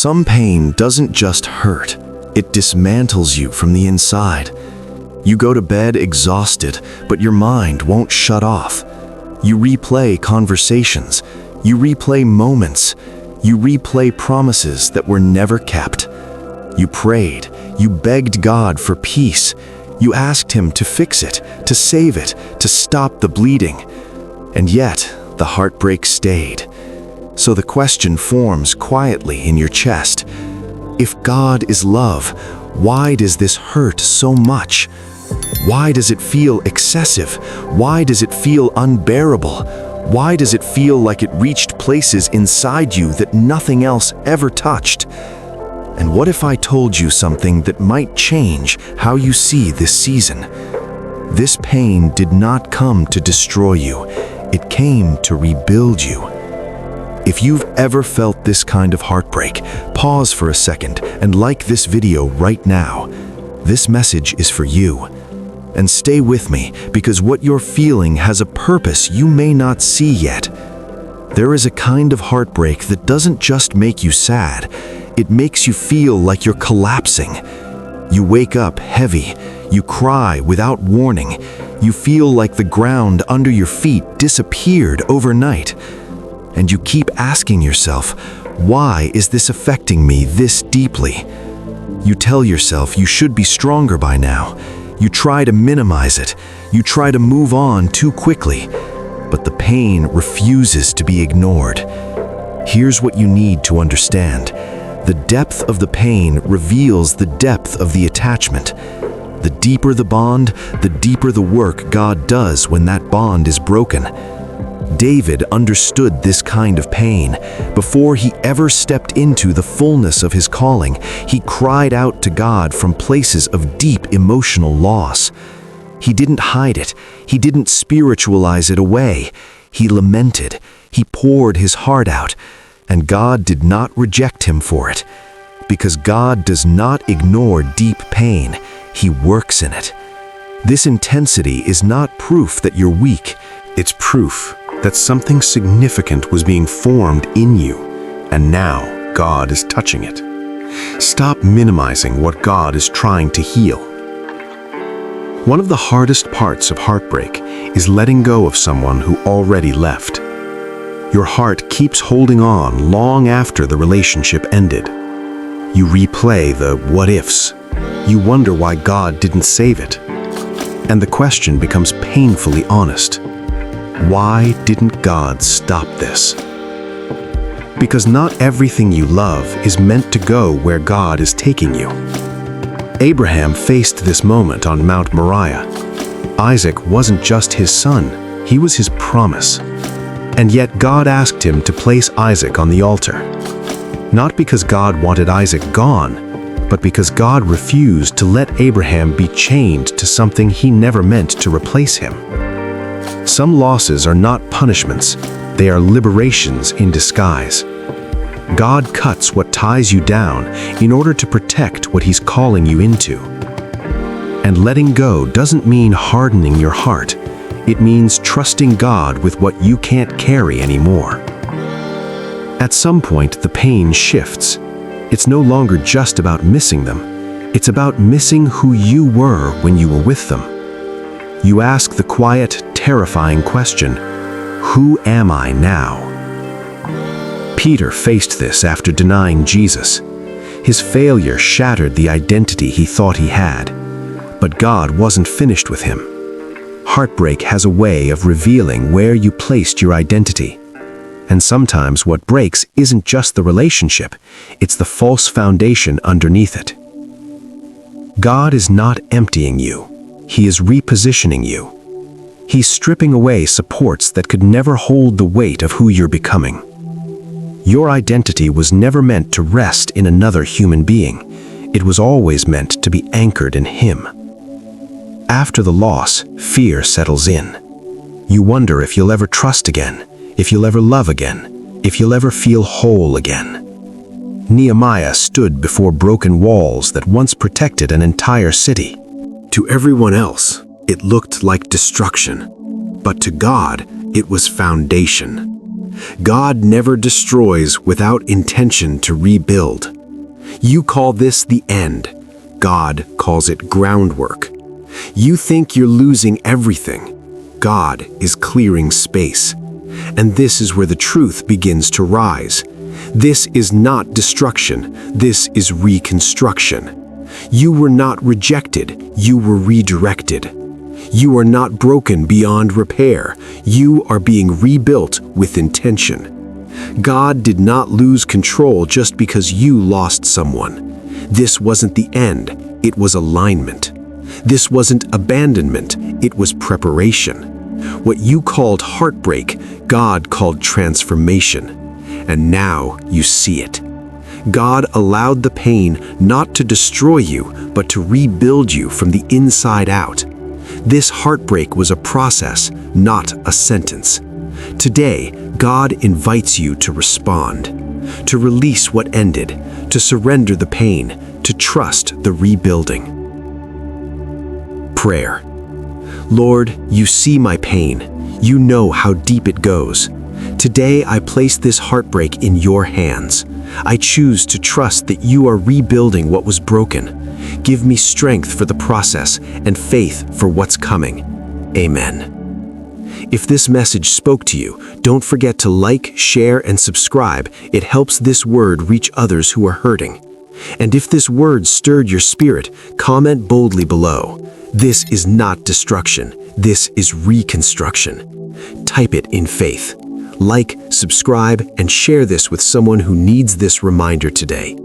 Some pain doesn't just hurt, it dismantles you from the inside. You go to bed exhausted, but your mind won't shut off. You replay conversations, you replay moments, you replay promises that were never kept. You prayed, you begged God for peace, you asked Him to fix it, to save it, to stop the bleeding. And yet, the heartbreak stayed. So the question forms quietly in your chest. If God is love, why does this hurt so much? Why does it feel excessive? Why does it feel unbearable? Why does it feel like it reached places inside you that nothing else ever touched? And what if I told you something that might change how you see this season? This pain did not come to destroy you. It came to rebuild you. If you've ever felt this kind of heartbreak, pause for a second and like this video right now. This message is for you. And stay with me, because what you're feeling has a purpose you may not see yet. There is a kind of heartbreak that doesn't just make you sad, it makes you feel like you're collapsing. You wake up heavy, you cry without warning, you feel like the ground under your feet disappeared overnight. And you keep asking yourself, why is this affecting me this deeply? You tell yourself you should be stronger by now. You try to minimize it. You try to move on too quickly. But the pain refuses to be ignored. Here's what you need to understand. The depth of the pain reveals the depth of the attachment. The deeper the bond, the deeper the work God does when that bond is broken. David understood this kind of pain. Before he ever stepped into the fullness of his calling, he cried out to God from places of deep emotional loss. He didn't hide it. He didn't spiritualize it away. He lamented. He poured his heart out. And God did not reject him for it. Because God does not ignore deep pain. He works in it. This intensity is not proof that you're weak. It's proof that something significant was being formed in you, and now God is touching it. Stop minimizing what God is trying to heal. One of the hardest parts of heartbreak is letting go of someone who already left. Your heart keeps holding on long after the relationship ended. You replay the what-ifs. You wonder why God didn't save it. And the question becomes painfully honest. Why didn't God stop this? Because not everything you love is meant to go where God is taking you. Abraham faced this moment on Mount Moriah. Isaac wasn't just his son, he was his promise. And yet God asked him to place Isaac on the altar. Not because God wanted Isaac gone, but because God refused to let Abraham be chained to something he never meant to replace him. Some losses are not punishments, they are liberations in disguise. God cuts what ties you down in order to protect what He's calling you into. And letting go doesn't mean hardening your heart. It means trusting God with what you can't carry anymore. At some point, the pain shifts. It's no longer just about missing them. It's about missing who you were when you were with them. You ask the quiet, terrifying question, who am I now? Peter faced this after denying Jesus. His failure shattered the identity he thought he had. But God wasn't finished with him. Heartbreak has a way of revealing where you placed your identity. And sometimes what breaks isn't just the relationship, it's the false foundation underneath it. God is not emptying you. He is repositioning you. He's stripping away supports that could never hold the weight of who you're becoming. Your identity was never meant to rest in another human being. It was always meant to be anchored in Him. After the loss, fear settles in. You wonder if you'll ever trust again, if you'll ever love again, if you'll ever feel whole again. Nehemiah stood before broken walls that once protected an entire city. To everyone else, it looked like destruction, but to God, it was foundation. God never destroys without intention to rebuild. You call this the end. God calls it groundwork. You think you're losing everything. God is clearing space. And this is where the truth begins to rise. This is not destruction. This is reconstruction. You were not rejected. You were redirected. You are not broken beyond repair. You are being rebuilt with intention. God did not lose control just because you lost someone. This wasn't the end, it was alignment. This wasn't abandonment, it was preparation. What you called heartbreak, God called transformation. And now you see it. God allowed the pain not to destroy you, but to rebuild you from the inside out. This heartbreak was a process, not a sentence. Today, God invites you to respond, to release what ended, to surrender the pain, to trust the rebuilding. Prayer. Lord, you see my pain. You know how deep it goes. Today, I place this heartbreak in your hands. I choose to trust that you are rebuilding what was broken. Give me strength for the process and faith for what's coming. Amen. If this message spoke to you, don't forget to like, share, and subscribe. It helps this word reach others who are hurting. And if this word stirred your spirit, comment boldly below. This is not destruction. This is reconstruction. Type it in faith. Like, subscribe, and share this with someone who needs this reminder today.